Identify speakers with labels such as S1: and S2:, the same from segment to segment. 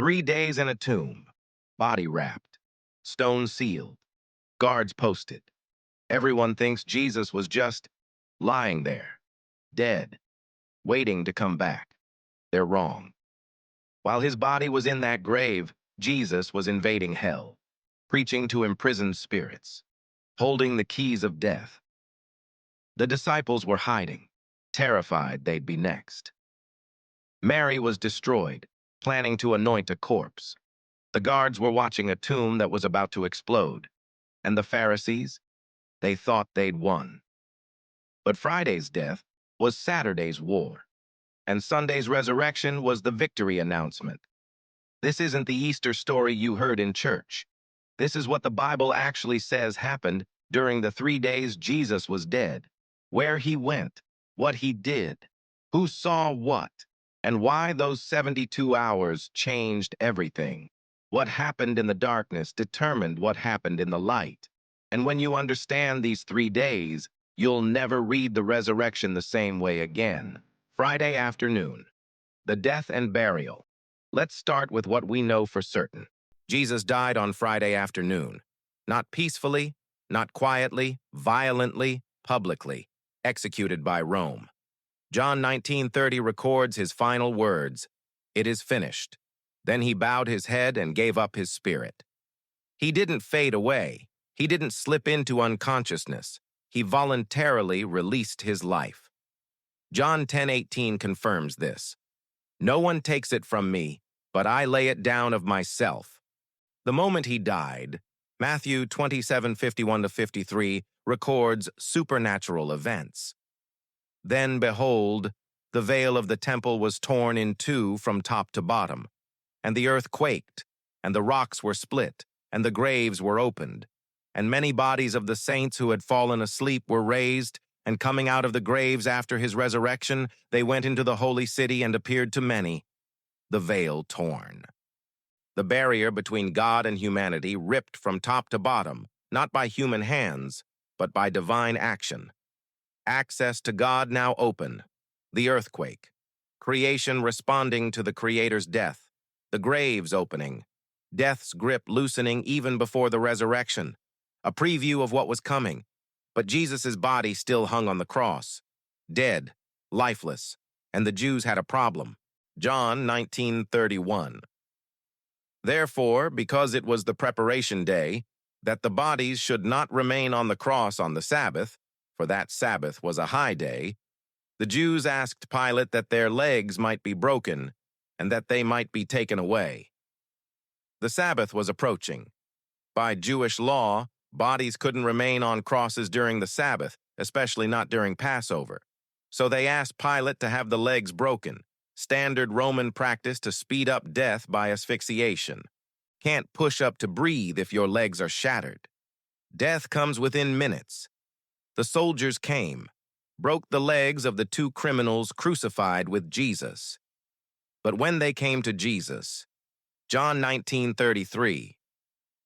S1: 3 days in a tomb, body wrapped, stone sealed, guards posted. Everyone thinks Jesus was just lying there, dead, waiting to come back. They're wrong. While his body was in that grave, Jesus was invading hell, preaching to imprisoned spirits, holding the keys of death. The disciples were hiding, terrified they'd be next. Mary was destroyed, planning to anoint a corpse. The guards were watching a tomb that was about to explode, and the Pharisees, they thought they'd won. But Friday's death was Saturday's war, and Sunday's resurrection was the victory announcement. This isn't the Easter story you heard in church. This is what the Bible actually says happened during the 3 days Jesus was dead, where he went, what he did, who saw what, and why those 72 hours changed everything. What happened in the darkness determined what happened in the light. And when you understand these 3 days, you'll never read the resurrection the same way again. Friday afternoon, the death and burial. Let's start with what we know for certain. Jesus died on Friday afternoon. Not peacefully, not quietly, violently, publicly, executed by Rome. John 19:30 records his final words, "It is finished." Then he bowed his head and gave up his spirit. He didn't fade away. He didn't slip into unconsciousness. He voluntarily released his life. John 10:18 confirms this. "No one takes it from me, but I lay it down of myself." The moment he died, Matthew 27:51-53 records supernatural events. Then, behold, the veil of the temple was torn in two from top to bottom, and the earth quaked, and the rocks were split, and the graves were opened, and many bodies of the saints who had fallen asleep were raised, and coming out of the graves after his resurrection, they went into the holy city and appeared to many. The veil torn. The barrier between God and humanity ripped from top to bottom, not by human hands, but by divine action. Access to God now open. The earthquake. Creation responding to the Creator's death. The graves opening. Death's grip loosening even before the resurrection. A preview of what was coming. But Jesus' body still hung on the cross. Dead, lifeless, and the Jews had a problem. John 19:31. Therefore, because it was the preparation day, that the bodies should not remain on the cross on the Sabbath, for that Sabbath was a high day, the Jews asked Pilate that their legs might be broken and that they might be taken away. The Sabbath was approaching. By Jewish law, bodies couldn't remain on crosses during the Sabbath, especially not during Passover. So they asked Pilate to have the legs broken, standard Roman practice to speed up death by asphyxiation. Can't push up to breathe if your legs are shattered. Death comes within minutes. The soldiers came, broke the legs of the two criminals crucified with Jesus. But when they came to Jesus, John 19:33,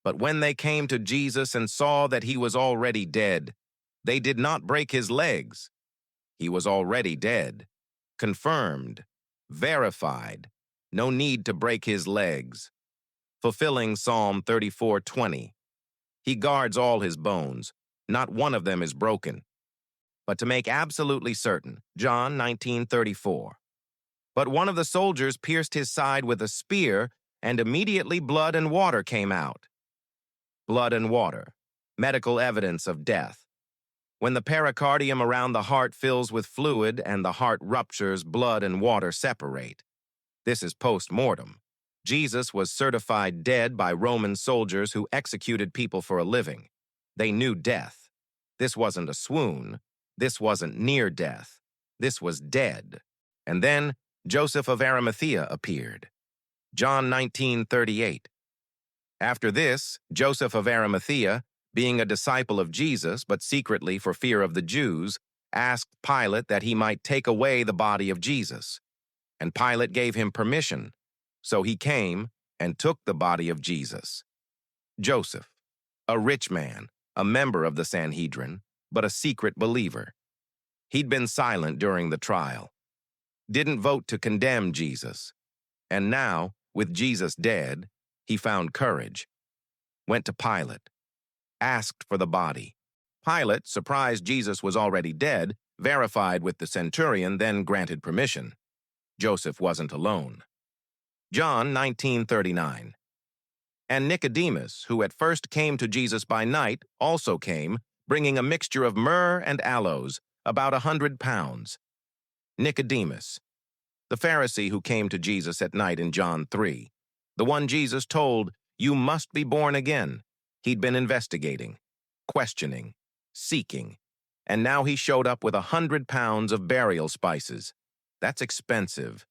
S1: but when they came to Jesus and saw that he was already dead, they did not break his legs. He was already dead. Confirmed. Verified. No need to break his legs. Fulfilling Psalm 34:20. He guards all his bones. Not one of them is broken. But to make absolutely certain, John 19:34. But one of the soldiers pierced his side with a spear, and immediately blood and water came out. Blood and water. Medical evidence of death. When the pericardium around the heart fills with fluid and the heart ruptures, blood and water separate. This is post-mortem. Jesus was certified dead by Roman soldiers who executed people for a living. They knew death. This wasn't a swoon. This wasn't near death. This was dead. And then Joseph of Arimathea appeared. John 19:38. After this, Joseph of Arimathea, being a disciple of Jesus but secretly for fear of the Jews, asked Pilate that he might take away the body of Jesus. And Pilate gave him permission, so he came and took the body of Jesus. Joseph, a rich man, a member of the Sanhedrin, but a secret believer. He'd been silent during the trial, didn't vote to condemn Jesus, and now, With Jesus dead, he found courage, went to Pilate, asked for the body. Pilate, surprised Jesus was already dead, verified with the centurion, then granted permission. Joseph wasn't alone. John 19:39. And Nicodemus, who at first came to Jesus by night, also came, bringing a mixture of myrrh and aloes, about 100 pounds. Nicodemus, the Pharisee who came to Jesus at night in John 3, the one Jesus told, "You must be born again." He'd been investigating, questioning, seeking, and now he showed up with 100 pounds of burial spices. That's expensive.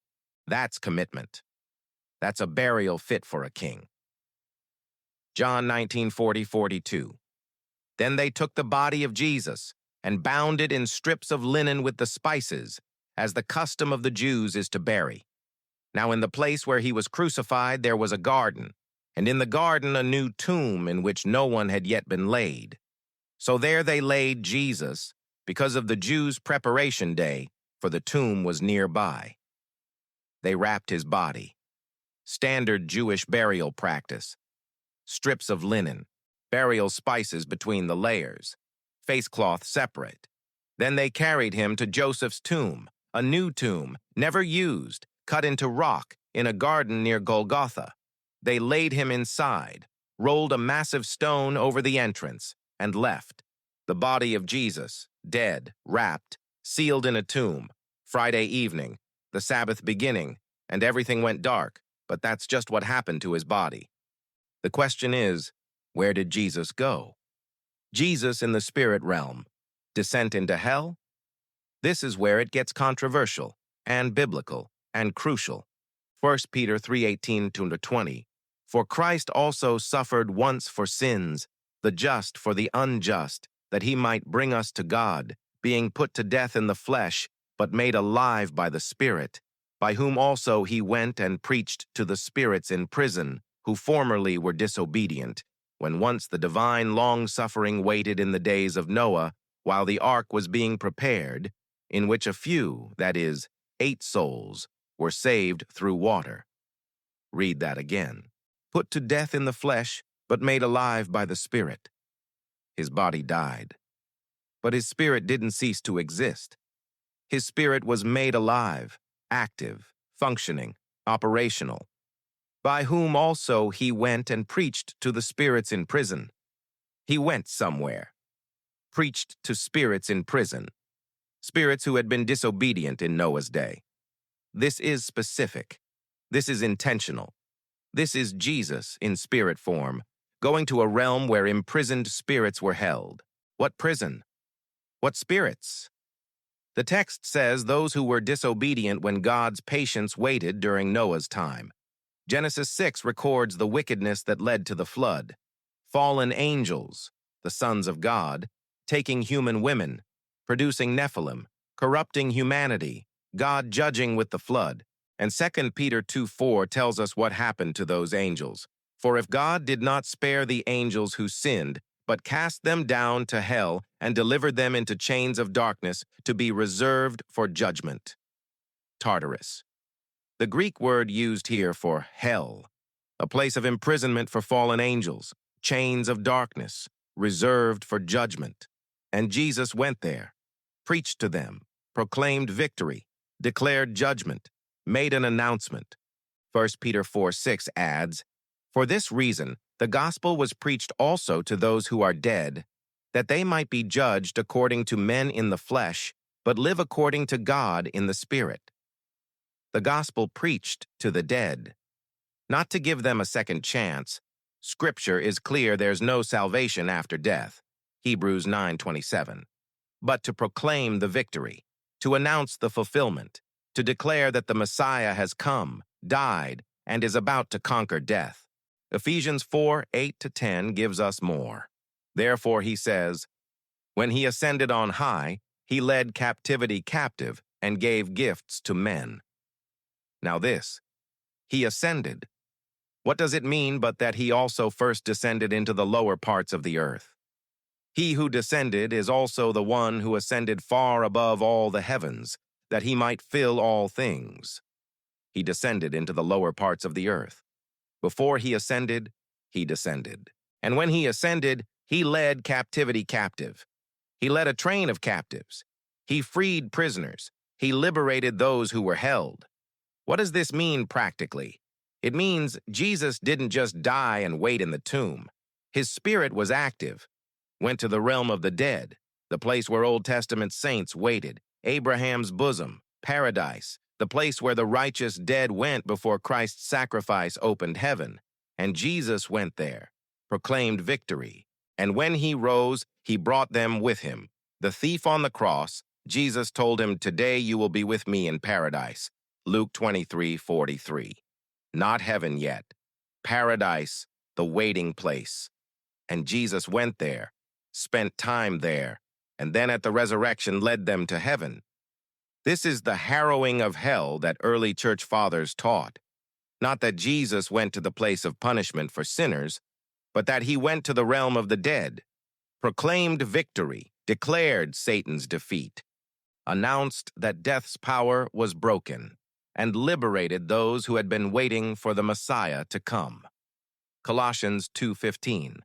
S1: That's commitment. That's a burial fit for a king. John 19:40-42. Then they took the body of Jesus and bound it in strips of linen with the spices, as the custom of the Jews is to bury. Now in the place where he was crucified there was a garden, and in the garden a new tomb in which no one had yet been laid. So there they laid Jesus, because of the Jews' preparation day, for the tomb was nearby. They wrapped his body. Standard Jewish burial practice. Strips of linen, burial spices between the layers, face cloth separate. Then they carried him to Joseph's tomb, a new tomb, never used, cut into rock in a garden near Golgotha. They laid him inside, rolled a massive stone over the entrance, and left. The body of Jesus, dead, wrapped, sealed in a tomb. Friday evening, the Sabbath beginning, and everything went dark, but that's just what happened to his body. The question is, where did Jesus go? Jesus in the spirit realm. Descent into hell? This is where it gets controversial, and biblical, and crucial. 1 Peter 3:18-20. For Christ also suffered once for sins, the just for the unjust, that he might bring us to God, being put to death in the flesh, but made alive by the Spirit, by whom also he went and preached to the spirits in prison, who formerly were disobedient, when once the divine long-suffering waited in the days of Noah, while the ark was being prepared, in which a few, that is, 8 souls, were saved through water. Read that again. Put to death in the flesh, but made alive by the Spirit. His body died, but his spirit didn't cease to exist. His spirit was made alive, active, functioning, operational, by whom also he went and preached to the spirits in prison. He went somewhere, preached to spirits in prison, spirits who had been disobedient in Noah's day. This is specific. This is intentional. This is Jesus in spirit form, going to a realm where imprisoned spirits were held. What prison? What spirits? The text says those who were disobedient when God's patience waited during Noah's time. Genesis 6 records the wickedness that led to the flood. Fallen angels, the sons of God, taking human women, producing Nephilim, corrupting humanity, God judging with the flood. And 2 Peter 2:4 tells us what happened to those angels. For if God did not spare the angels who sinned, but cast them down to hell and delivered them into chains of darkness to be reserved for judgment. Tartarus. The Greek word used here for hell, a place of imprisonment for fallen angels, chains of darkness, reserved for judgment. And Jesus went there, preached to them, proclaimed victory, declared judgment, made an announcement. 1 Peter 4:6 adds, For this reason, the gospel was preached also to those who are dead, that they might be judged according to men in the flesh, but live according to God in the Spirit. The gospel preached to the dead, not to give them a second chance. Scripture is clear there's no salvation after death, Hebrews 9:27, but to proclaim the victory, to announce the fulfillment, to declare that the Messiah has come, died, and is about to conquer death. Ephesians 4:8-10 gives us more. Therefore, he says, When he ascended on high, he led captivity captive and gave gifts to men. Now this, he ascended. What does it mean but that he also first descended into the lower parts of the earth? He who descended is also the one who ascended far above all the heavens, that he might fill all things. He descended into the lower parts of the earth. Before he ascended, he descended. And when he ascended, he led captivity captive. He led a train of captives. He freed prisoners. He liberated those who were held. What does this mean practically? It means Jesus didn't just die and wait in the tomb. His spirit was active, went to the realm of the dead, the place where Old Testament saints waited, Abraham's bosom, paradise, the place where the righteous dead went before Christ's sacrifice opened heaven. And Jesus went there, proclaimed victory. And when he rose, he brought them with him. The thief on the cross, Jesus told him, "Today you will be with me in paradise." Luke 23:43. Not heaven yet. Paradise, the waiting place. And Jesus went there, spent time there, and then at the resurrection led them to heaven. This is the harrowing of hell that early church fathers taught. Not that Jesus went to the place of punishment for sinners, but that he went to the realm of the dead, proclaimed victory, declared Satan's defeat, announced that death's power was broken, and liberated those who had been waiting for the Messiah to come. Colossians 2:15.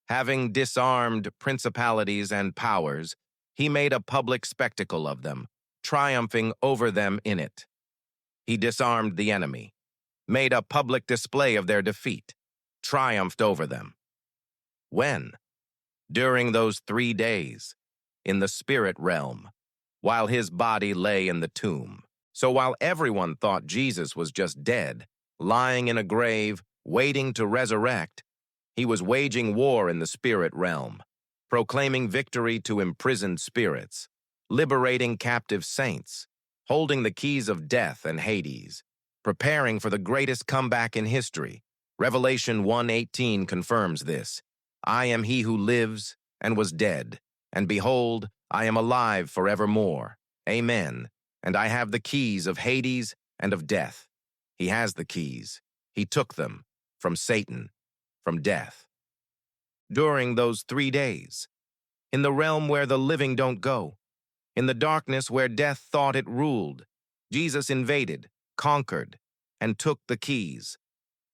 S1: Having disarmed principalities and powers, he made a public spectacle of them, triumphing over them in it. He disarmed the enemy, made a public display of their defeat, triumphed over them. When? During those 3 days, in the spirit realm, while his body lay in the tomb. So while everyone thought Jesus was just dead, lying in a grave, waiting to resurrect, he was waging war in the spirit realm, proclaiming victory to imprisoned spirits, liberating captive saints, holding the keys of death and Hades, preparing for the greatest comeback in history. Revelation 1:18 confirms this. I am he who lives and was dead, and behold, I am alive forevermore. Amen. And I have the keys of Hades and of death. He has the keys. He took them from Satan, from death. During those 3 days, in the realm where the living don't go, in the darkness where death thought it ruled, Jesus invaded, conquered, and took the keys.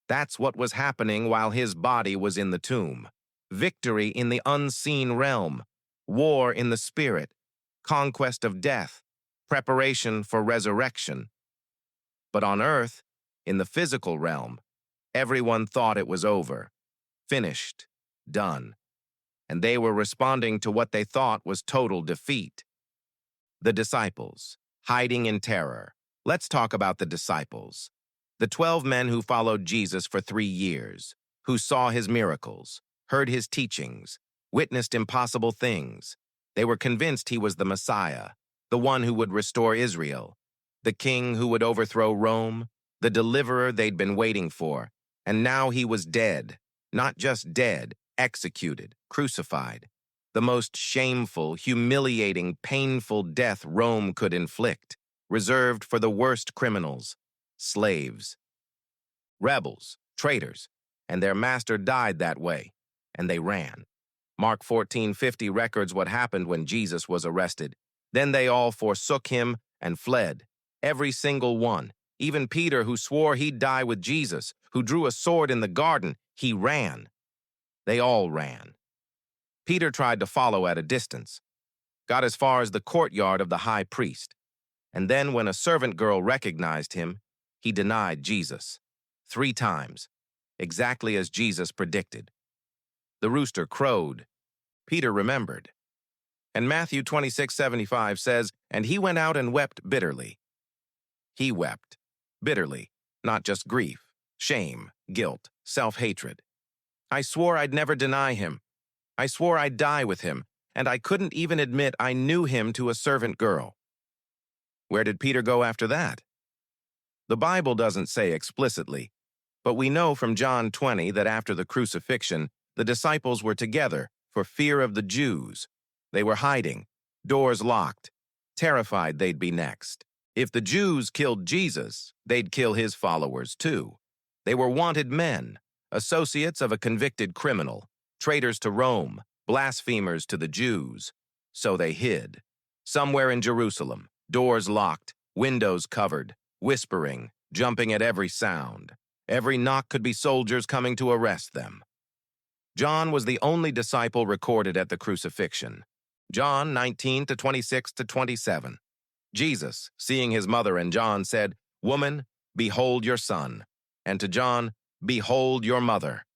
S1: That's what was happening while his body was in the tomb. Victory in the unseen realm, war in the spirit, conquest of death, preparation for resurrection. But on earth, in the physical realm, everyone thought it was over, finished, done, and they were responding to what they thought was total defeat. The disciples, hiding in terror. Let's talk about the disciples. The 12 men who followed Jesus for 3 years, who saw his miracles, heard his teachings, witnessed impossible things. They were convinced he was the Messiah, the one who would restore Israel, the king who would overthrow Rome, the deliverer they'd been waiting for. And now he was dead, not just dead, executed, crucified. The most shameful, humiliating, painful death Rome could inflict, reserved for the worst criminals, slaves, rebels, traitors, and their master died that way, and they ran. Mark 14:50 records what happened when Jesus was arrested. Then they all forsook him and fled, every single one. Even Peter, who swore he'd die with Jesus, who drew a sword in the garden, he ran. They all ran. Peter tried to follow at a distance, got as far as the courtyard of the high priest, and then when a servant girl recognized him, he denied Jesus 3 times, exactly as Jesus predicted. The rooster crowed. Peter remembered. And Matthew 26:75 says, and he went out and wept bitterly. He wept bitterly, not just grief, shame, guilt, self-hatred. I swore I'd never deny him. I swore I'd die with him, and I couldn't even admit I knew him to a servant girl. Where did Peter go after that? The Bible doesn't say explicitly, but we know from John 20 that after the crucifixion, the disciples were together for fear of the Jews. They were hiding, doors locked, terrified they'd be next. If the Jews killed Jesus, they'd kill his followers too. They were wanted men, associates of a convicted criminal, traitors to Rome, blasphemers to the Jews. So they hid. Somewhere in Jerusalem, doors locked, windows covered, whispering, jumping at every sound. Every knock could be soldiers coming to arrest them. John was the only disciple recorded at the crucifixion. John 19 to 26 to 27. Jesus, seeing his mother and John, said, "Woman, behold your son." And to John, "Behold your mother."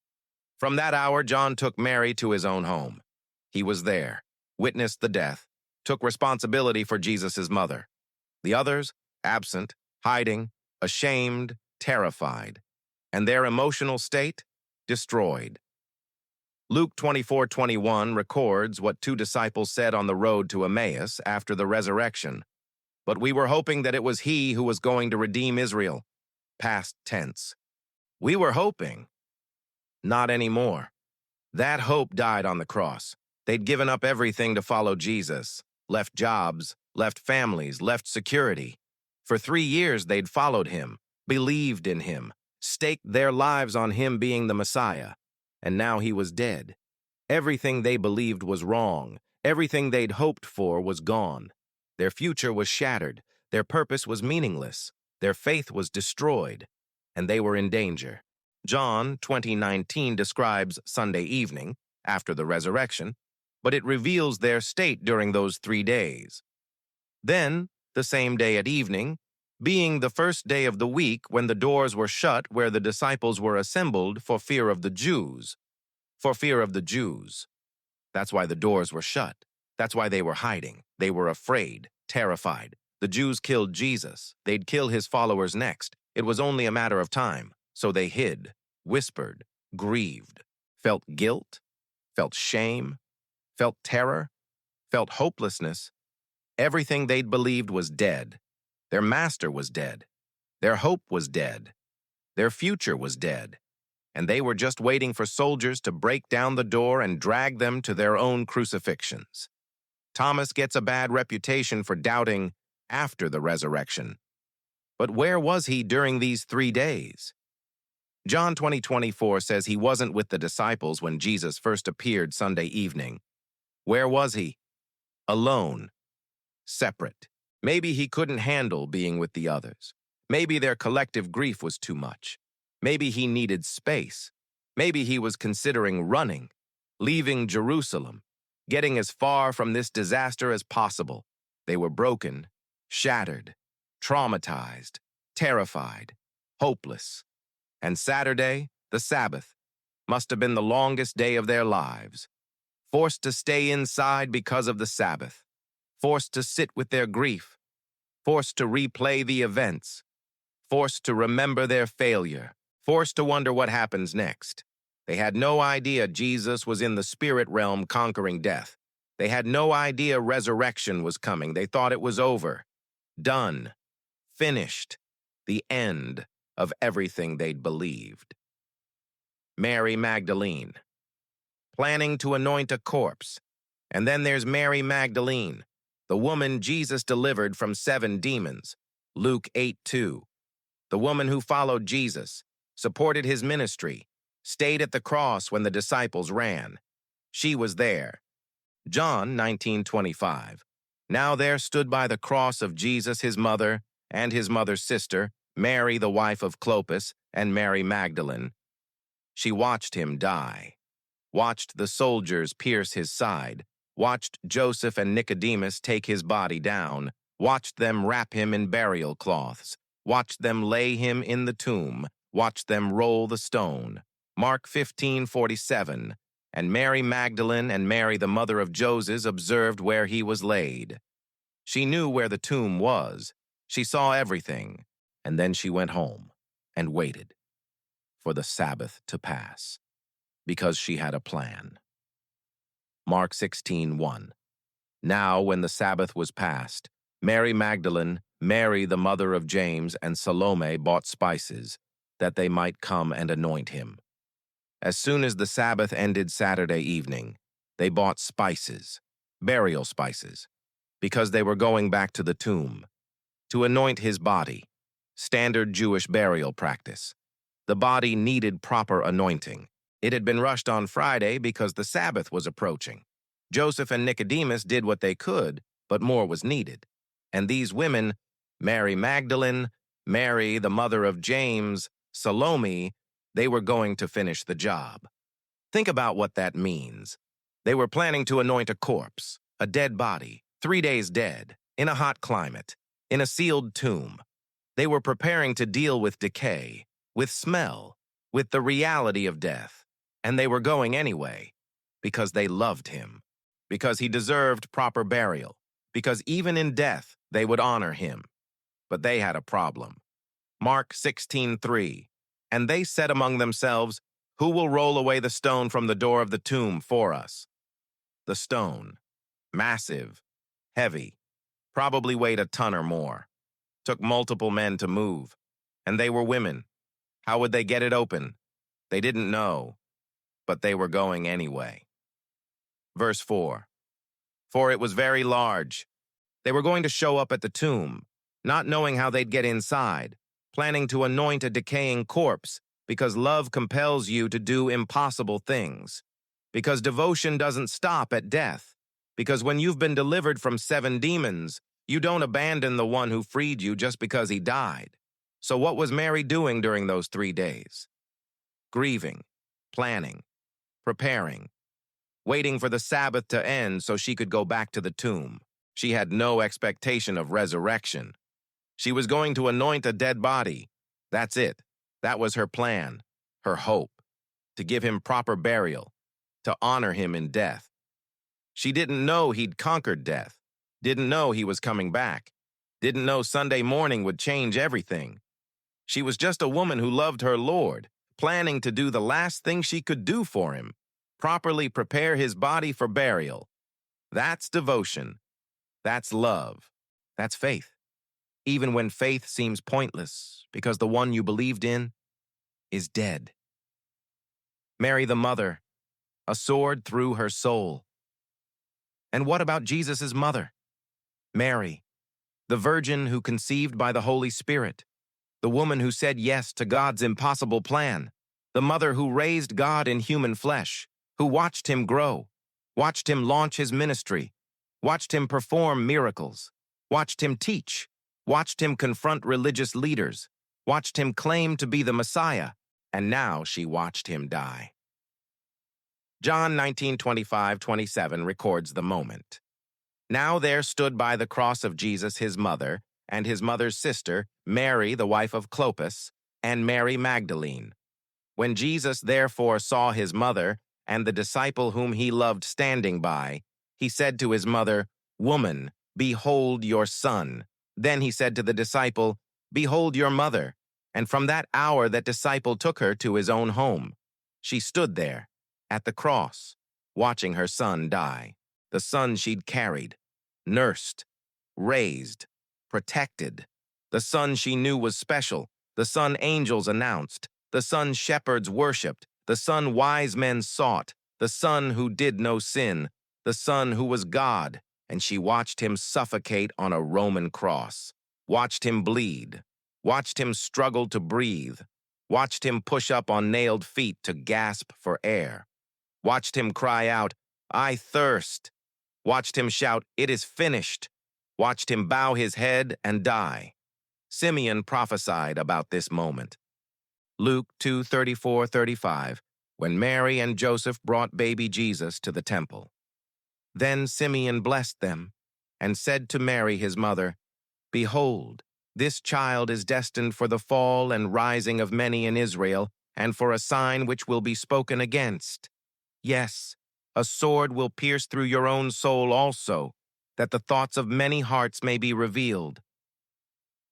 S1: From that hour, John took Mary to his own home. He was there, witnessed the death, took responsibility for Jesus' mother. The others, absent, hiding, ashamed, terrified, and their emotional state, destroyed. Luke 24:21 records what two disciples said on the road to Emmaus after the resurrection. But we were hoping that it was he who was going to redeem Israel. Past tense. We were hoping. Not anymore. That hope died on the cross. They'd given up everything to follow Jesus, left jobs, left families, left security. For 3 years they'd followed him, believed in him, staked their lives on him being the Messiah. And now he was dead. Everything they believed was wrong. Everything they'd hoped for was gone. Their future was shattered. Their purpose was meaningless. Their faith was destroyed. And they were in danger. John 20:19 describes Sunday evening, after the resurrection, but it reveals their state during those 3 days. Then, the same day at evening, being the first day of the week when the doors were shut where the disciples were assembled for fear of the Jews. For fear of the Jews. That's why the doors were shut. That's why they were hiding. They were afraid, terrified. The Jews killed Jesus. They'd kill his followers next. It was only a matter of time. So they hid, whispered, grieved, felt guilt, felt shame, felt terror, felt hopelessness. Everything they'd believed was dead. Their master was dead. Their hope was dead. Their future was dead. And they were just waiting for soldiers to break down the door and drag them to their own crucifixions. Thomas gets a bad reputation for doubting after the resurrection. But where was he during these 3 days? John 20:24 says he wasn't with the disciples when Jesus first appeared Sunday evening. Where was he? Alone. Separate. Maybe he couldn't handle being with the others. Maybe their collective grief was too much. Maybe he needed space. Maybe he was considering running, leaving Jerusalem, getting as far from this disaster as possible. They were broken, shattered, traumatized, terrified, hopeless. And Saturday, the Sabbath, must have been the longest day of their lives. Forced to stay inside because of the Sabbath. Forced to sit with their grief. Forced to replay the events. Forced to remember their failure. Forced to wonder what happens next. They had no idea Jesus was in the spirit realm conquering death. They had no idea resurrection was coming. They thought it was over. Done. Finished. The end of everything they'd believed. Mary Magdalene. Planning to anoint a corpse. And then there's Mary Magdalene, the woman Jesus delivered from 7 demons. Luke 8:2. The woman who followed Jesus, supported his ministry, stayed at the cross when the disciples ran. She was there. John 19:25. Now there stood by the cross of Jesus his mother and his mother's sister, Mary the wife of Clopas, and Mary Magdalene. She watched him die, watched the soldiers pierce his side, watched Joseph and Nicodemus take his body down, watched them wrap him in burial cloths, watched them lay him in the tomb, watched them roll the stone. Mark 15:47. And Mary Magdalene and Mary the mother of Joses observed where he was laid. She knew where the tomb was. She saw everything. And then she went home and waited for the Sabbath to pass, because she had a plan. Mark 16:1. Now when the Sabbath was past, Mary Magdalene, Mary the mother of James, and Salome bought spices, that they might come and anoint him. As soon as the Sabbath ended Saturday evening, they bought spices, burial spices, because they were going back to the tomb, to anoint his body. Standard Jewish burial practice. The body needed proper anointing. It had been rushed on Friday because the Sabbath was approaching. Joseph and Nicodemus did what they could, but more was needed. And these women, Mary Magdalene, Mary, the mother of James, Salome, they were going to finish the job. Think about what that means. They were planning to anoint a corpse, a dead body, 3 days dead, in a hot climate, in a sealed tomb. They were preparing to deal with decay, with smell, with the reality of death. And they were going anyway, because they loved him, because he deserved proper burial, because even in death they would honor him. But they had a problem. Mark 16:3. And they said among themselves, "Who will roll away the stone from the door of the tomb for us?" The stone, massive, heavy, probably weighed a ton or more, took multiple men to move, and they were women. How would they get it open? They didn't know, but they were going anyway. Verse 4. For it was very large. They were going to show up at the tomb, not knowing how they'd get inside, planning to anoint a decaying corpse, because love compels you to do impossible things, because devotion doesn't stop at death, because when you've been delivered from 7 demons, you don't abandon the one who freed you just because he died. So what was Mary doing during those 3 days? Grieving, planning, preparing, waiting for the Sabbath to end so she could go back to the tomb. She had no expectation of resurrection. She was going to anoint a dead body. That's it. That was her plan, her hope, to give him proper burial, to honor him in death. She didn't know he'd conquered death, didn't know he was coming back, didn't know Sunday morning would change everything. She was just a woman who loved her Lord, planning to do the last thing she could do for him, properly prepare his body for burial. That's devotion. That's love. That's faith. Even when faith seems pointless, because the one you believed in is dead. Mary the mother, a sword through her soul. And what about Jesus' mother? Mary, the virgin who conceived by the Holy Spirit, the woman who said yes to God's impossible plan, the mother who raised God in human flesh, who watched him grow, watched him launch his ministry, watched him perform miracles, watched him teach, watched him confront religious leaders, watched him claim to be the Messiah, and now she watched him die. John 19:25-27 records the moment. Now there stood by the cross of Jesus his mother, and his mother's sister, Mary, the wife of Clopas, and Mary Magdalene. When Jesus therefore saw his mother, and the disciple whom he loved standing by, he said to his mother, "Woman, behold your son." Then he said to the disciple, "Behold your mother." And from that hour that disciple took her to his own home. She stood there, at the cross, watching her son die, the son she'd carried, nursed, raised, protected, the son she knew was special, the son angels announced, the son shepherds worshipped, the son wise men sought, the son who did no sin, the son who was God, and she watched him suffocate on a Roman cross, watched him bleed, watched him struggle to breathe, watched him push up on nailed feet to gasp for air, watched him cry out, "I thirst," watched him shout, "It is finished," watched him bow his head and die. Simeon prophesied about this moment. Luke 2:34-35, when Mary and Joseph brought baby Jesus to the temple. Then Simeon blessed them and said to Mary his mother, "Behold, this child is destined for the fall and rising of many in Israel, and for a sign which will be spoken against. Yes, a sword will pierce through your own soul also, that the thoughts of many hearts may be revealed."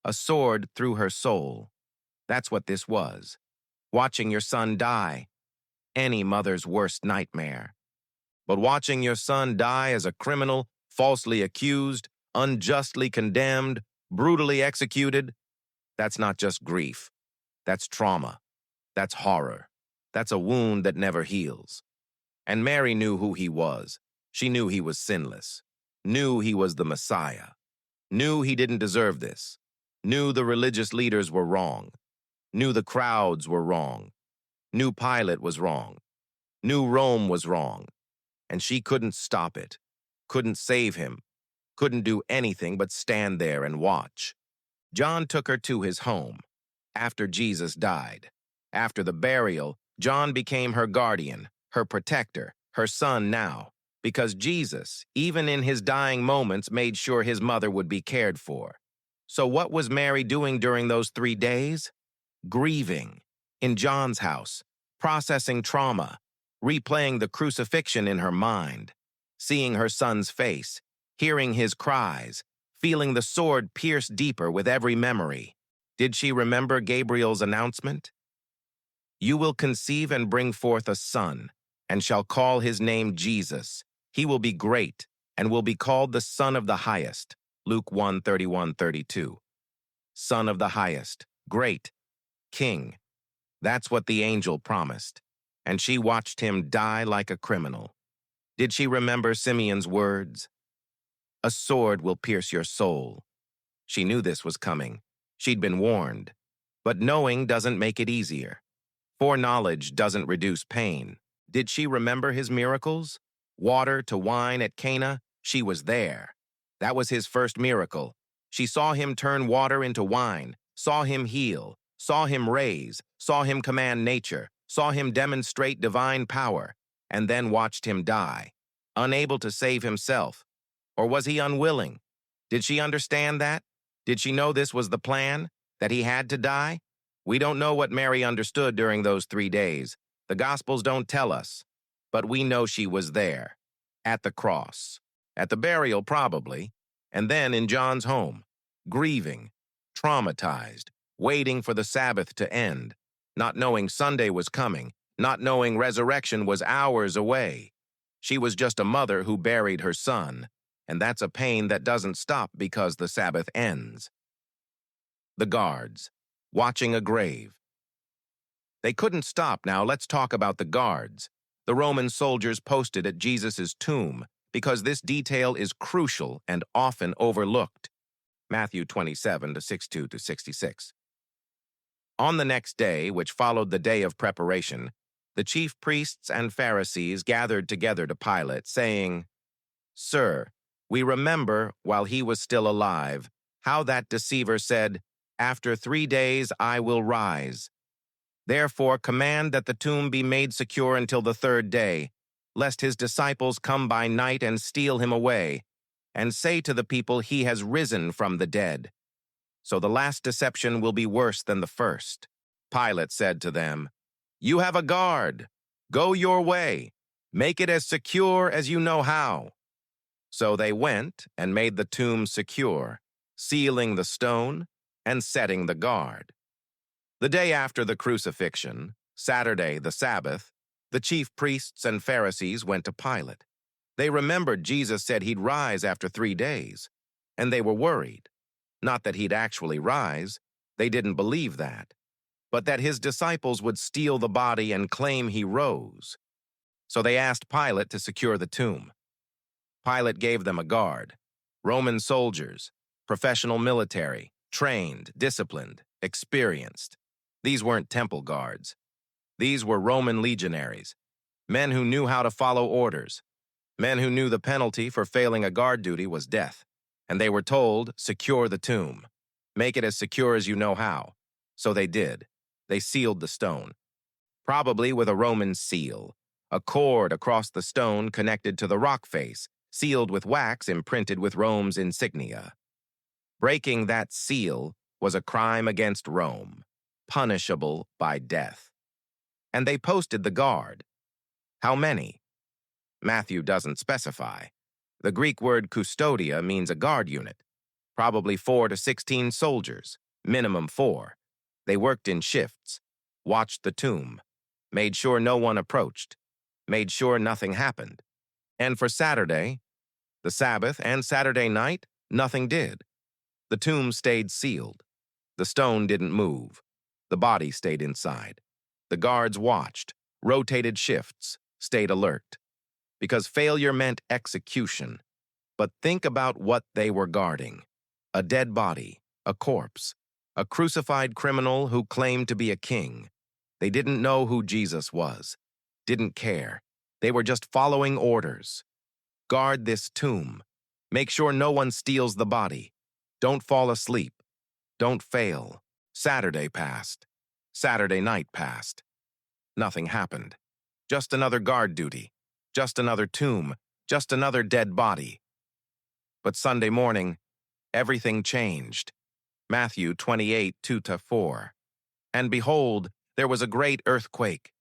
S1: A sword through her soul. That's what this was. Watching your son die, any mother's worst nightmare. But watching your son die as a criminal, falsely accused, unjustly condemned, brutally executed, that's not just grief. That's trauma. That's horror. That's a wound that never heals. And Mary knew who he was. She knew he was sinless. Knew he was the Messiah. Knew he didn't deserve this. Knew the religious leaders were wrong. Knew the crowds were wrong. Knew Pilate was wrong. Knew Rome was wrong. And she couldn't stop it. Couldn't save him. Couldn't do anything but stand there and watch. John took her to his home after Jesus died. After the burial, John became her guardian, her protector, her son now, because Jesus, even in his dying moments, made sure his mother would be cared for. So what was Mary doing during those 3 days? Grieving in John's house, processing trauma, replaying the crucifixion in her mind, seeing her son's face, hearing his cries, feeling the sword pierce deeper with every memory. Did she remember Gabriel's announcement? You will conceive and bring forth a son, and shall call his name Jesus. He will be great, and will be called the Son of the Highest. Luke 1:31-32. Son of the Highest, great, King. That's what the angel promised. And she watched him die like a criminal. Did she remember Simeon's words? A sword will pierce your soul. She knew this was coming. She'd been warned. But knowing doesn't make it easier. Foreknowledge doesn't reduce pain. Did she remember his miracles? Water to wine at Cana? She was there. That was his first miracle. She saw him turn water into wine, saw him heal, saw him raise, saw him command nature, saw him demonstrate divine power, and then watched him die, unable to save himself. Or was he unwilling? Did she understand that? Did she know this was the plan, that he had to die? We don't know what Mary understood during those 3 days. The Gospels don't tell us. But we know she was there, at the cross, at the burial probably, and then in John's home, grieving, traumatized, waiting for the Sabbath to end, not knowing Sunday was coming, not knowing resurrection was hours away. She was just a mother who buried her son, and that's a pain that doesn't stop because the Sabbath ends. The guards, watching a grave. They couldn't stop now. Let's talk about the guards, the Roman soldiers posted at Jesus' tomb, because this detail is crucial and often overlooked. Matthew 27:62-66. On the next day, which followed the day of preparation, the chief priests and Pharisees gathered together to Pilate, saying, Sir, we remember, while he was still alive, how that deceiver said, After 3 days I will rise. Therefore command that the tomb be made secure until the 3rd day, lest his disciples come by night and steal him away, and say to the people he has risen from the dead. So the last deception will be worse than the first. Pilate said to them, You have a guard. Go your way. Make it as secure as you know how. So they went and made the tomb secure, sealing the stone and setting the guard. The day after the crucifixion, Saturday, the Sabbath, the chief priests and Pharisees went to Pilate. They remembered Jesus said he'd rise after 3 days, and they were worried. Not that he'd actually rise, they didn't believe that, but that his disciples would steal the body and claim he rose. So they asked Pilate to secure the tomb. Pilate gave them a guard, Roman soldiers, professional military, trained, disciplined, experienced. These weren't temple guards. These were Roman legionaries, men who knew how to follow orders, men who knew the penalty for failing a guard duty was death. And they were told, secure the tomb. Make it as secure as you know how. So they did. They sealed the stone, probably with a Roman seal, a cord across the stone connected to the rock face, sealed with wax imprinted with Rome's insignia. Breaking that seal was a crime against Rome, punishable by death. And they posted the guard. How many? Matthew doesn't specify. The Greek word custodia means a guard unit, probably 4 to 16 soldiers, minimum 4. They worked in shifts, watched the tomb, made sure no one approached, made sure nothing happened. And for Saturday, the Sabbath, and Saturday night, nothing did. The tomb stayed sealed. The stone didn't move. The body stayed inside. The guards watched, rotated shifts, stayed alert. Because failure meant execution. But think about what they were guarding. A dead body, a corpse, a crucified criminal who claimed to be a king. They didn't know who Jesus was, didn't care. They were just following orders. Guard this tomb. Make sure no one steals the body. Don't fall asleep. Don't fail. Saturday passed. Saturday night passed. Nothing happened. Just another guard duty. Just another tomb. Just another dead body. But Sunday morning, everything changed. Matthew 28, 2-4. And behold, there was a great earthquake.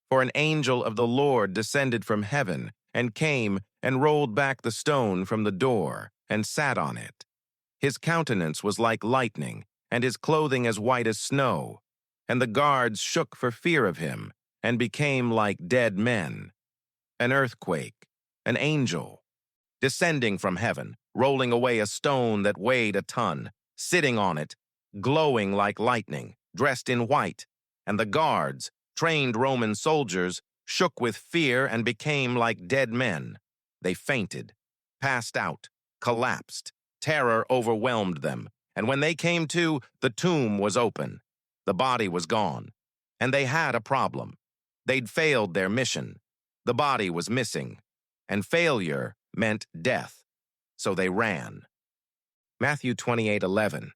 S1: For an angel of the Lord descended from heaven, and came and rolled back the stone from the door, and sat on it. His countenance was like lightning, and his clothing as white as snow. And the guards shook for fear of him, and became like dead men. An earthquake, an angel, descending from heaven, rolling away a stone that weighed a ton, sitting on it, glowing like lightning, dressed in white, and the guards, trained Roman soldiers, shook with fear and became like dead men. They fainted, passed out, collapsed. Terror overwhelmed them, and when they came to, the tomb was open. The body was gone, and they had a problem. They'd failed their mission. The body was missing, and failure meant death. So they ran. Matthew 28:11.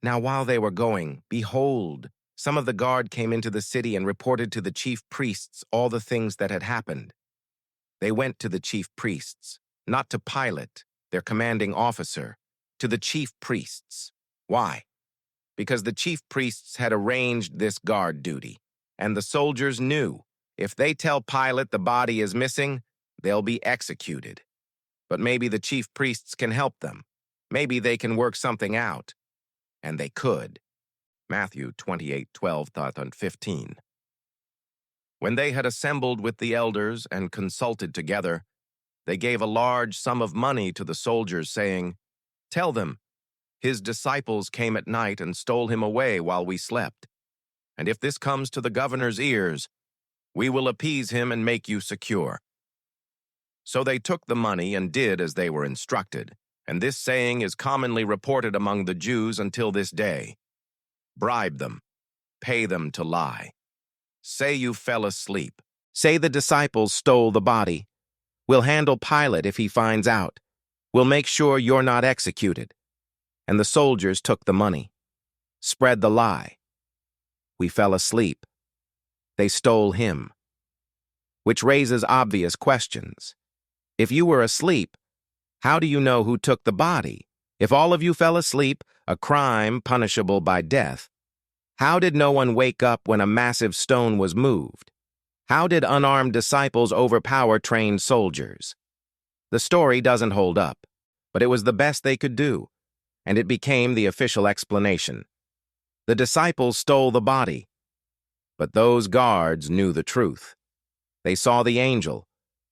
S1: Now while they were going, behold, some of the guard came into the city and reported to the chief priests all the things that had happened. They went to the chief priests, not to Pilate, their commanding officer, to the chief priests. Why? Because the chief priests had arranged this guard duty, and the soldiers knew if they tell Pilate the body is missing, they'll be executed. But maybe the chief priests can help them. Maybe they can work something out. And they could. Matthew 28:12-15. When they had assembled with the elders and consulted together, they gave a large sum of money to the soldiers, saying, "Tell them, his disciples came at night and stole him away while we slept. And if this comes to the governor's ears, we will appease him and make you secure." So they took the money and did as they were instructed, and this saying is commonly reported among the Jews until this day. Bribe them, pay them to lie. Say you fell asleep. Say the disciples stole the body. We'll handle Pilate if he finds out. We'll make sure you're not executed. And the soldiers took the money. Spread the lie. We fell asleep. They stole him. Which raises obvious questions. If you were asleep, how do you know who took the body? If all of you fell asleep, a crime punishable by death, how did no one wake up when a massive stone was moved? How did unarmed disciples overpower trained soldiers? The story doesn't hold up, but it was the best they could do, and it became the official explanation. The disciples stole the body, but those guards knew the truth. They saw the angel,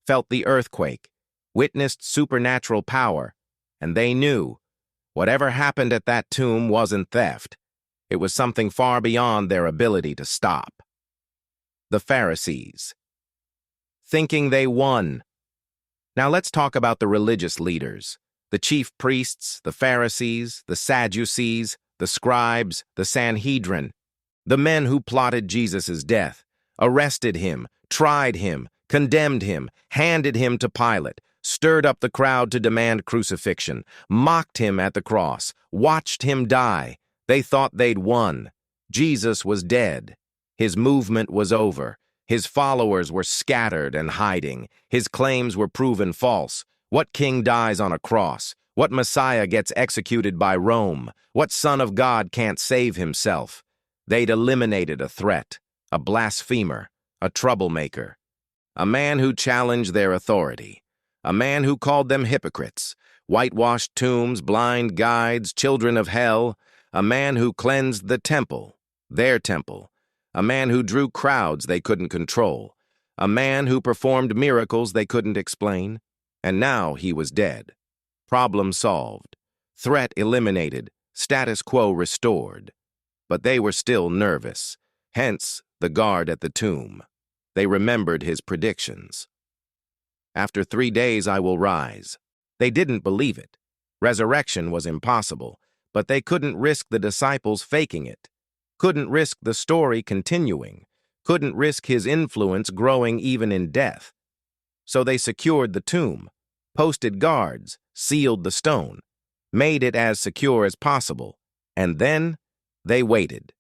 S1: felt the earthquake, witnessed supernatural power, and they knew whatever happened at that tomb wasn't theft. It was something far beyond their ability to stop. The Pharisees. Thinking they won. Now let's talk about the religious leaders, the chief priests, the Pharisees, the Sadducees, the scribes, the Sanhedrin, the men who plotted Jesus' death, arrested him, tried him, condemned him, handed him to Pilate, stirred up the crowd to demand crucifixion, mocked him at the cross, watched him die. They thought they'd won. Jesus was dead. His movement was over. His followers were scattered and hiding. His claims were proven false. What king dies on a cross? What Messiah gets executed by Rome? What Son of God can't save himself? They'd eliminated a threat, a blasphemer, a troublemaker, a man who challenged their authority, a man who called them hypocrites, whitewashed tombs, blind guides, children of hell, a man who cleansed the temple, their temple, a man who drew crowds they couldn't control, a man who performed miracles they couldn't explain, and now he was dead. Problem solved, threat eliminated, status quo restored. But they were still nervous, hence the guard at the tomb. They remembered his predictions. After 3 days I will rise. They didn't believe it. Resurrection was impossible, but they couldn't risk the disciples faking it, couldn't risk the story continuing, couldn't risk his influence growing even in death. So they secured the tomb, posted guards, sealed the stone, made it as secure as possible, And then they waited.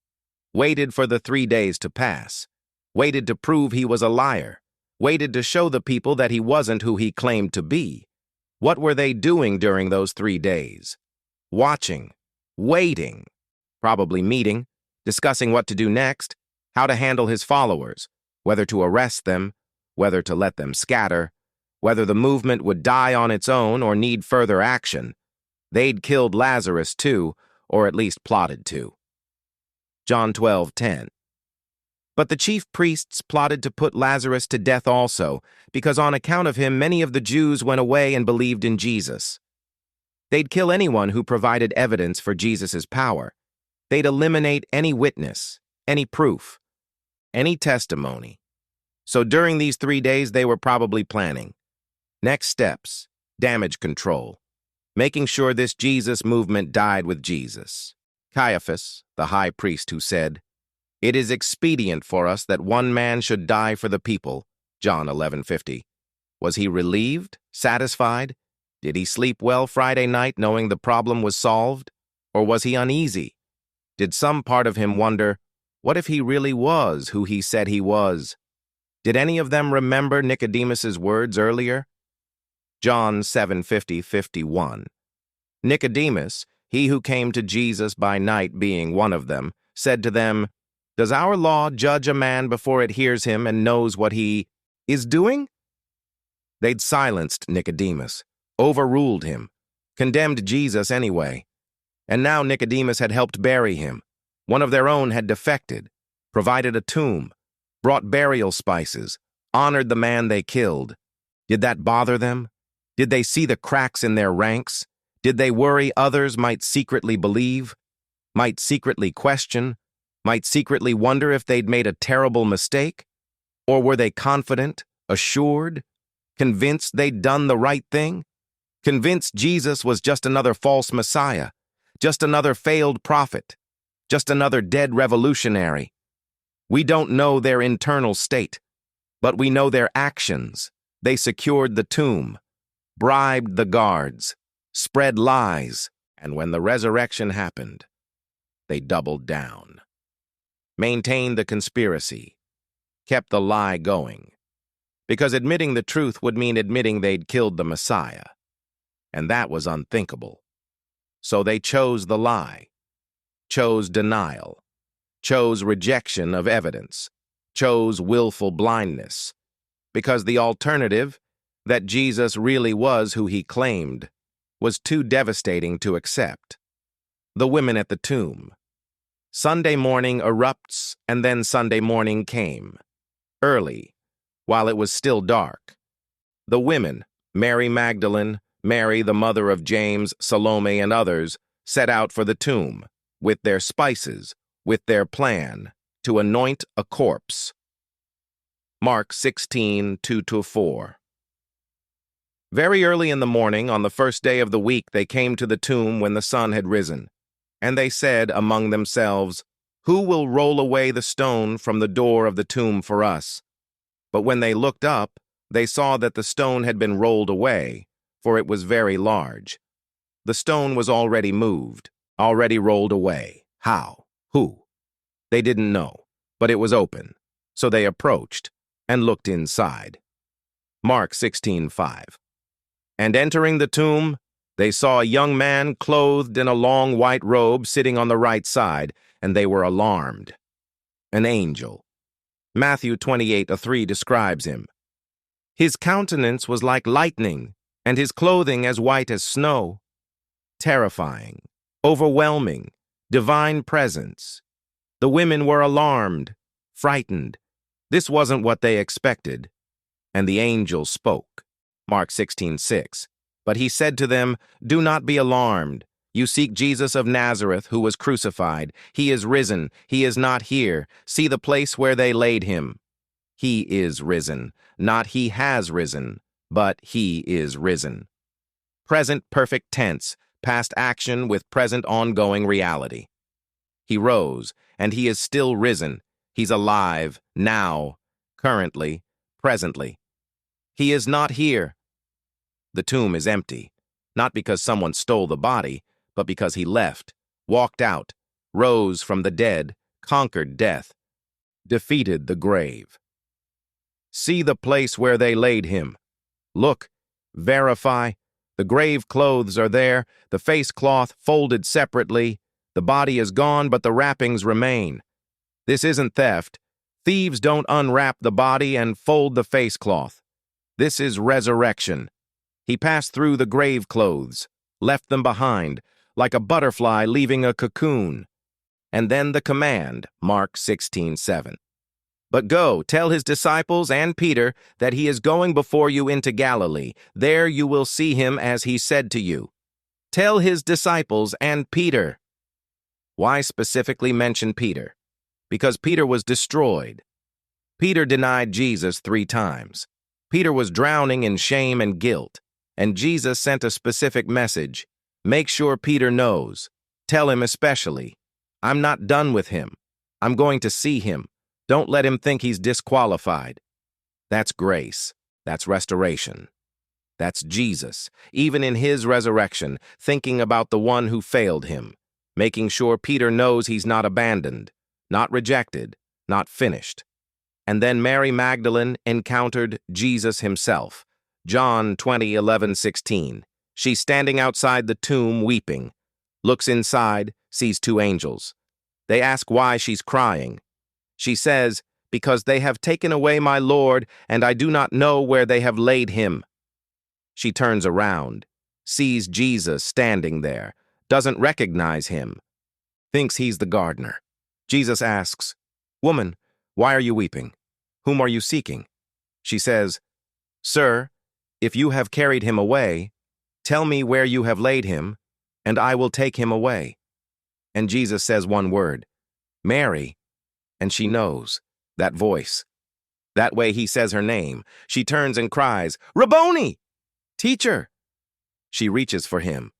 S1: Waited for the 3 days to pass. Waited to prove he was a liar. Waited to show the people that he wasn't who he claimed to be. What were they doing during those 3 days? Watching. Waiting. Probably meeting. Discussing what to do next. How to handle his followers. Whether to arrest them. Whether to let them scatter. Whether the movement would die on its own or need further action. They'd killed Lazarus too, or at least plotted to. John 12:10. But the chief priests plotted to put Lazarus to death also, because on account of him many of the Jews went away and believed in Jesus. They'd kill anyone who provided evidence for Jesus' power. They'd eliminate any witness, any proof, any testimony. So during these 3 days they were probably planning. Next steps, damage control, making sure this Jesus movement died with Jesus. Caiaphas, the high priest, who said, "It is expedient for us that one man should die for the people," John 11:50. Was he relieved, satisfied? Did he sleep well Friday night knowing the problem was solved? Or was he uneasy? Did some part of him wonder, what if he really was who he said he was? Did any of them remember Nicodemus's words earlier? John 7:50-51. Nicodemus, he who came to Jesus by night being one of them, said to them, "Does our law judge a man before it hears him and knows what he is doing?" They'd silenced Nicodemus, overruled him, condemned Jesus anyway. And now Nicodemus had helped bury him. One of their own had defected, provided a tomb, brought burial spices, honored the man they killed. Did that bother them? Did they see the cracks in their ranks? Did they worry others might secretly believe, might secretly question, might secretly wonder if they'd made a terrible mistake? Or were they confident, assured, convinced they'd done the right thing? Convinced Jesus was just another false Messiah, just another failed prophet, just another dead revolutionary? We don't know their internal state, but we know their actions. They secured the tomb, bribed the guards, spread lies, and when the resurrection happened, they doubled down. Maintained the conspiracy, kept the lie going, because admitting the truth would mean admitting they'd killed the Messiah, and that was unthinkable. So they chose the lie, chose denial, chose rejection of evidence, chose willful blindness, because the alternative, that Jesus really was who he claimed, was too devastating to accept. The women at the tomb. Sunday morning erupts, and then Sunday morning came. Early, while it was still dark. The women, Mary Magdalene, Mary the mother of James, Salome, and others, set out for the tomb, with their spices, with their plan, to anoint a corpse. Mark 16:2-4. Very early in the morning, on the first day of the week, they came to the tomb when the sun had risen. And they said among themselves, "Who will roll away the stone from the door of the tomb for us?" But when they looked up, they saw that the stone had been rolled away, for it was very large. The stone was already moved, already rolled away. How? Who? They didn't know, but it was open. So they approached and looked inside. Mark 16:5. And entering the tomb, they saw a young man clothed in a long white robe sitting on the right side, and they were alarmed. An angel. Matthew 28:3 describes him. His countenance was like lightning, and his clothing as white as snow. Terrifying, overwhelming, divine presence. The women were alarmed, frightened. This wasn't what they expected. And the angel spoke. Mark 16:6. But he said to them, "Do not be alarmed. You seek Jesus of Nazareth, who was crucified. He is risen. He is not here. See the place where they laid him. He is risen. Not he has risen, but he is risen." Present perfect tense, past action with present ongoing reality. He rose, and he is still risen. He's alive, now, currently, presently. He is not here. The tomb is empty, not because someone stole the body, but because he left, walked out, rose from the dead, conquered death, defeated the grave. See the place where they laid him. Look, verify. The grave clothes are there, the face cloth folded separately. The body is gone, but the wrappings remain. This isn't theft. Thieves don't unwrap the body and fold the face cloth. This is resurrection. He passed through the grave clothes, left them behind, like a butterfly leaving a cocoon. And then the command, Mark 16:7. But go, tell his disciples and Peter that he is going before you into Galilee. There you will see him as he said to you. Tell his disciples and Peter. Why specifically mention Peter? Because Peter was destroyed. Peter denied Jesus 3 times. Peter was drowning in shame and guilt, and Jesus sent a specific message. Make sure Peter knows. Tell him especially, I'm not done with him. I'm going to see him. Don't let him think he's disqualified. That's grace. That's restoration. That's Jesus, even in his resurrection, thinking about the one who failed him, making sure Peter knows he's not abandoned, not rejected, not finished. And then Mary Magdalene encountered Jesus himself. John 20:11-16. She's standing outside the tomb weeping. Looks inside, sees 2 angels. They ask why she's crying. She says, because they have taken away my Lord, and I do not know where they have laid him. She turns around, sees Jesus standing there, doesn't recognize him, thinks he's the gardener. Jesus asks, Woman, why are you weeping? Whom are you seeking? She says, Sir, if you have carried him away, tell me where you have laid him, and I will take him away. And Jesus says one word, Mary, and she knows, that voice. That way he says her name. She turns and cries, Rabboni! Teacher! She reaches for him.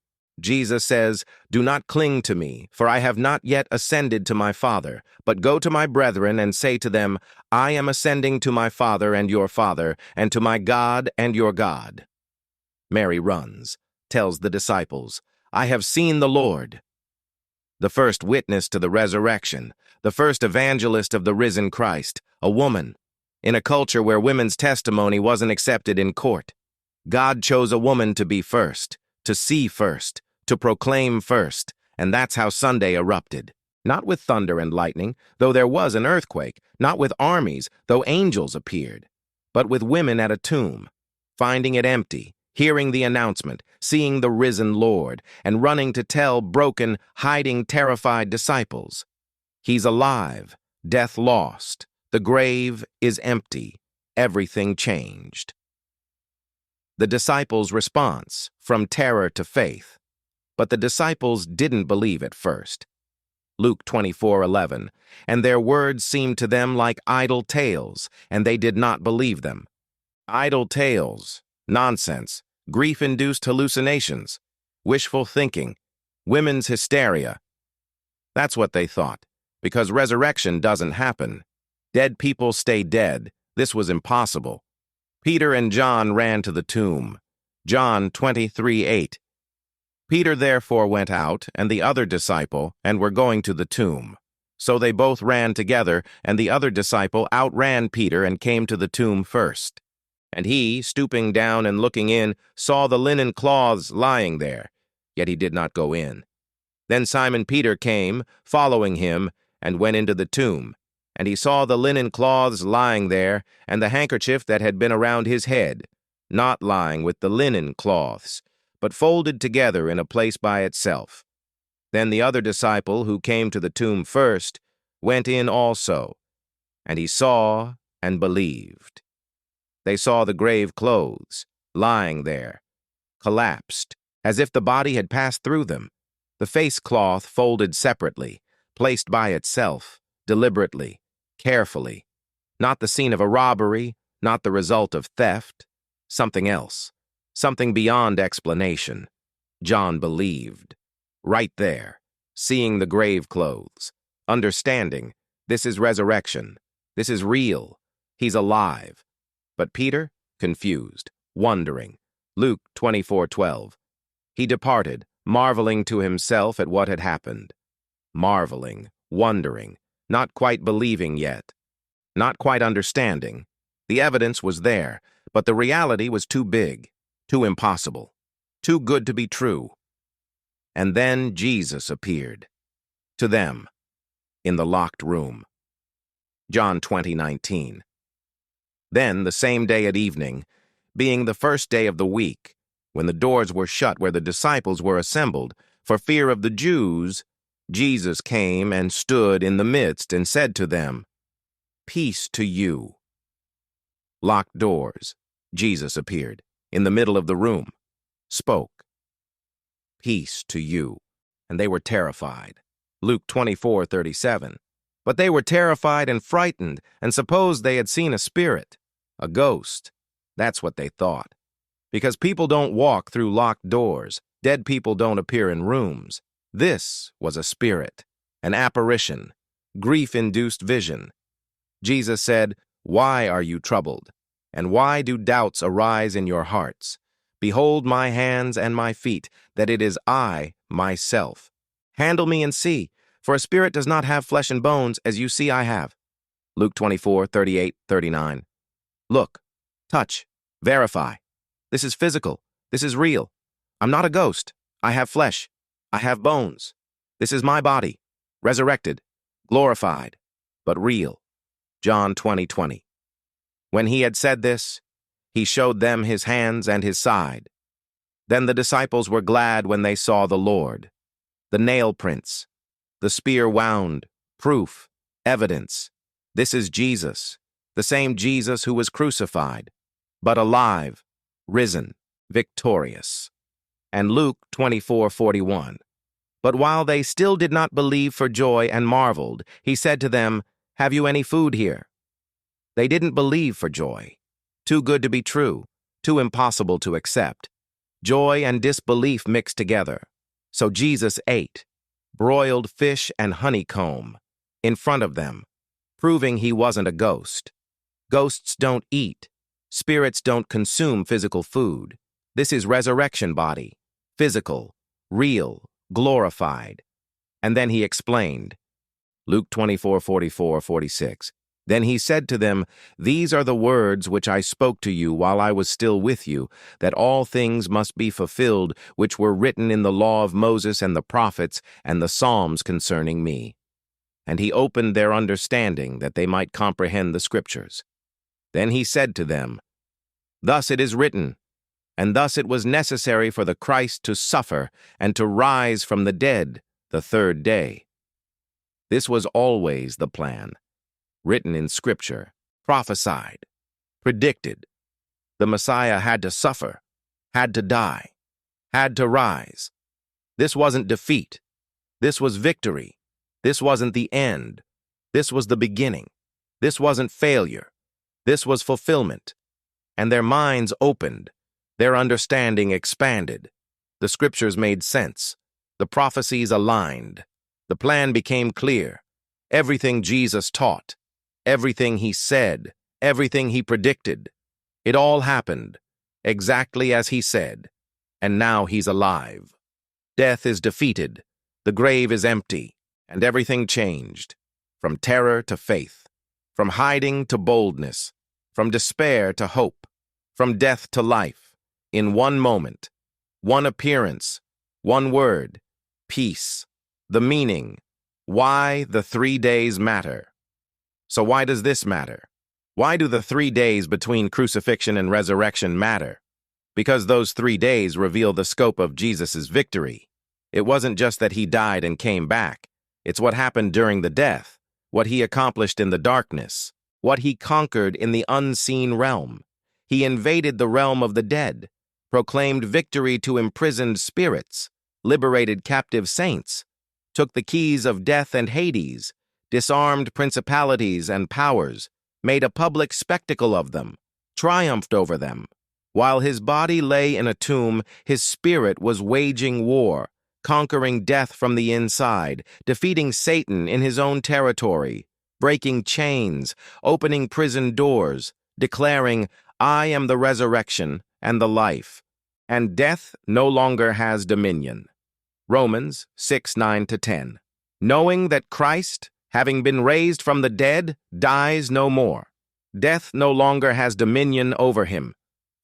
S1: Jesus says, Do not cling to me, for I have not yet ascended to my Father, but go to my brethren and say to them, I am ascending to my Father and your Father, and to my God and your God. Mary runs, tells the disciples, I have seen the Lord. The first witness to the resurrection, the first evangelist of the risen Christ, a woman, in a culture where women's testimony wasn't accepted in court. God chose a woman to be first, to see first, to proclaim first, and that's how Sunday erupted. Not with thunder and lightning, though there was an earthquake, not with armies, though angels appeared, but with women at a tomb, finding it empty, hearing the announcement, seeing the risen Lord, and running to tell broken, hiding, terrified disciples. He's alive, death lost, the grave is empty, everything changed. The disciples' response, from terror to faith. But the disciples didn't believe at first. Luke 24:11, and their words seemed to them like idle tales, and they did not believe them. Idle tales, nonsense, grief-induced hallucinations, wishful thinking, women's hysteria. That's what they thought, because resurrection doesn't happen. Dead people stay dead. This was impossible. Peter and John ran to the tomb. John 23:8. Peter therefore went out, and the other disciple, and were going to the tomb. So they both ran together, and the other disciple outran Peter and came to the tomb first. And he, stooping down and looking in, saw the linen cloths lying there, yet he did not go in. Then Simon Peter came, following him, and went into the tomb. And he saw the linen cloths lying there, and the handkerchief that had been around his head, not lying with the linen cloths, but folded together in a place by itself. Then the other disciple, who came to the tomb first, went in also, and he saw and believed. They saw the grave clothes, lying there, collapsed, as if the body had passed through them, the face cloth folded separately, placed by itself, deliberately, carefully, not the scene of a robbery, not the result of theft, something else, something beyond explanation. John believed. Right there, seeing the grave clothes, understanding, this is resurrection, this is real, he's alive. But Peter, confused, wondering. Luke 24:12. He departed, marveling to himself at what had happened. Marveling, wondering, not quite believing yet, not quite understanding. The evidence was there, but the reality was too big, too impossible, too good to be true. And then Jesus appeared. To them, in the locked room. John 20:19. Then, the same day at evening, being the first day of the week, when the doors were shut where the disciples were assembled, for fear of the Jews, Jesus came and stood in the midst and said to them, "Peace to you." Locked doors, Jesus appeared, in the middle of the room, spoke, "Peace to you." And they were terrified. Luke 24:37. But they were terrified and frightened and supposed they had seen a spirit, a ghost. That's what they thought. Because people don't walk through locked doors. Dead people don't appear in rooms. This was a spirit, an apparition, grief-induced vision. Jesus said, "Why are you troubled? And why do doubts arise in your hearts? Behold my hands and my feet, that it is I, myself. Handle me and see, for a spirit does not have flesh and bones, as you see I have." Luke 24:38-39. Look, touch, verify. This is physical. This is real. I'm not a ghost. I have flesh. I have bones. This is my body, resurrected, glorified, but real. John 20:20. When he had said this, he showed them his hands and his side. Then the disciples were glad when they saw the Lord. The nail prints, the spear wound, proof, evidence. This is Jesus, the same Jesus who was crucified, but alive, risen, victorious. And Luke 24:41. But while they still did not believe for joy and marveled, he said to them, "Have you any food here?" They didn't believe for joy. Too good to be true, too impossible to accept. Joy and disbelief mixed together. So Jesus ate broiled fish and honeycomb in front of them, proving he wasn't a ghost. Ghosts don't eat. Spirits don't consume physical food. This is resurrection body, physical, real, glorified. And then he explained. Luke 24:44-46. Then he said to them, "These are the words which I spoke to you while I was still with you, that all things must be fulfilled which were written in the law of Moses and the prophets and the Psalms concerning me." And he opened their understanding that they might comprehend the scriptures. Then he said to them, "Thus it is written, and thus it was necessary for the Christ to suffer and to rise from the dead the third day." This was always the plan. Written in Scripture, prophesied, predicted. The Messiah had to suffer, had to die, had to rise. This wasn't defeat. This was victory. This wasn't the end. This was the beginning. This wasn't failure. This was fulfillment. And their minds opened. Their understanding expanded. The Scriptures made sense. The prophecies aligned. The plan became clear. Everything Jesus taught, everything he said, everything he predicted, it all happened, exactly as he said, and now he's alive. Death is defeated, the grave is empty, and everything changed, from terror to faith, from hiding to boldness, from despair to hope, from death to life, in one moment, one appearance, one word, peace, the meaning, why the 3 days matter. So why does this matter? Why do the 3 days between crucifixion and resurrection matter? Because those 3 days reveal the scope of Jesus' victory. It wasn't just that he died and came back. It's what happened during the death, what he accomplished in the darkness, what he conquered in the unseen realm. He invaded the realm of the dead, proclaimed victory to imprisoned spirits, liberated captive saints, took the keys of death and Hades, disarmed principalities and powers, made a public spectacle of them, triumphed over them. While his body lay in a tomb, his spirit was waging war, conquering death from the inside, defeating Satan in his own territory, breaking chains, opening prison doors, declaring, "I am the resurrection and the life, and death no longer has dominion." Romans 6:9-10. Knowing that Christ, having been raised from the dead, dies no more. Death no longer has dominion over him.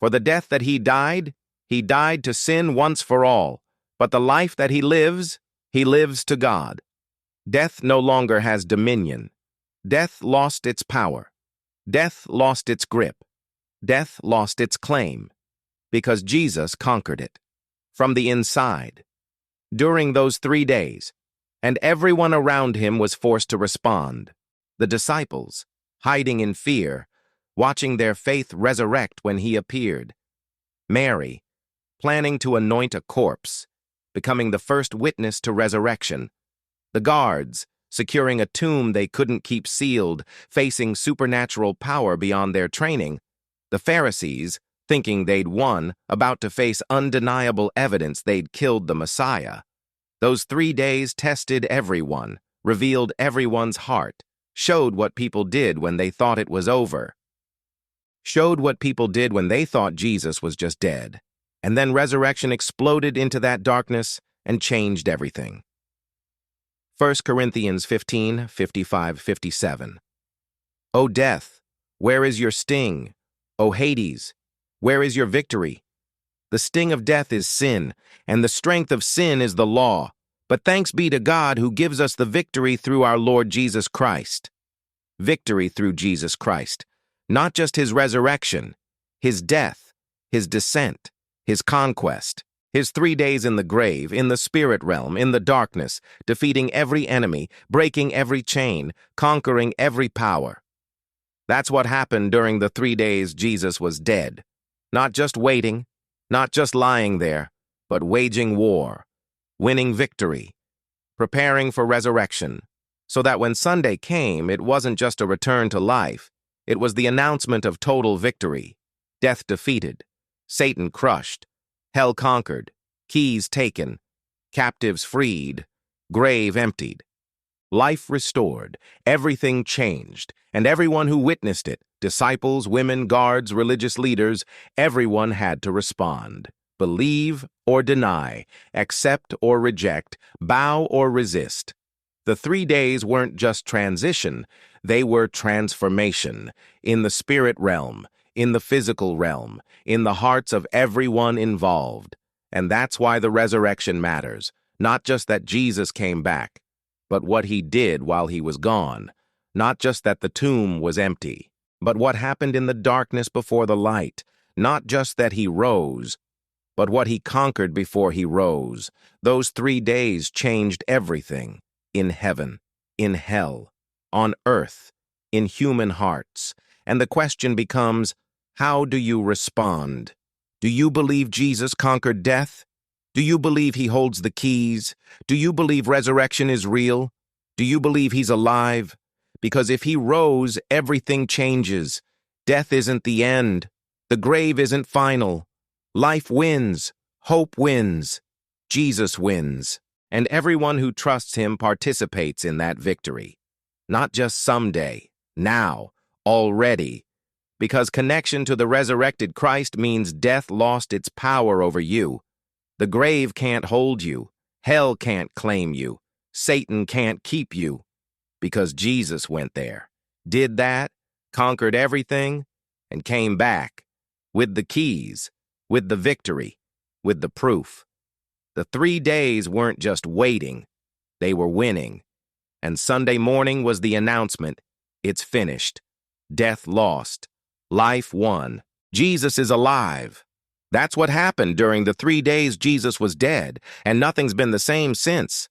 S1: For the death that he died to sin once for all, but the life that he lives to God. Death no longer has dominion. Death lost its power. Death lost its grip. Death lost its claim, because Jesus conquered it from the inside. During those 3 days, and everyone around him was forced to respond. The disciples, hiding in fear, watching their faith resurrect when he appeared. Mary, planning to anoint a corpse, becoming the first witness to resurrection. The guards, securing a tomb they couldn't keep sealed, facing supernatural power beyond their training. The Pharisees, thinking they'd won, about to face undeniable evidence they'd killed the Messiah. Those 3 days tested everyone, revealed everyone's heart, showed what people did when they thought it was over. Showed what people did when they thought Jesus was just dead. And then resurrection exploded into that darkness and changed everything. 1 Corinthians 15:55-57. O death, where is your sting? O Hades, where is your victory? The sting of death is sin, and the strength of sin is the law. But thanks be to God who gives us the victory through our Lord Jesus Christ. Victory through Jesus Christ. Not just his resurrection, his death, his descent, his conquest, his 3 days in the grave, in the spirit realm, in the darkness, defeating every enemy, breaking every chain, conquering every power. That's what happened during the 3 days Jesus was dead. Not just waiting, not just lying there, but waging war, winning victory, preparing for resurrection, so that when Sunday came, it wasn't just a return to life. It was the announcement of total victory. Death defeated, Satan crushed, hell conquered, keys taken, captives freed, grave emptied. Life restored, everything changed, and everyone who witnessed it, disciples, women, guards, religious leaders, everyone had to respond. Believe or deny, accept or reject, bow or resist. The 3 days weren't just transition, they were transformation, in the spirit realm, in the physical realm, in the hearts of everyone involved. And that's why the resurrection matters, not just that Jesus came back, but what he did while he was gone. Not just that the tomb was empty, but what happened in the darkness before the light. Not just that he rose, but what he conquered before he rose. Those 3 days changed everything. In heaven, in hell, on earth, in human hearts. And the question becomes, how do you respond? Do you believe Jesus conquered death? Do you believe he holds the keys? Do you believe resurrection is real? Do you believe he's alive? Because if he rose, everything changes. Death isn't the end. The grave isn't final. Life wins. Hope wins. Jesus wins. And everyone who trusts him participates in that victory. Not just someday, now, already. Because connection to the resurrected Christ means death lost its power over you. The grave can't hold you. Hell can't claim you. Satan can't keep you. Because Jesus went there, did that, conquered everything, and came back. With the keys, with the victory, with the proof. The 3 days weren't just waiting, they were winning. And Sunday morning was the announcement, it's finished. Death lost. Life won. Jesus is alive. That's what happened during the 3 days Jesus was dead, and nothing's been the same since.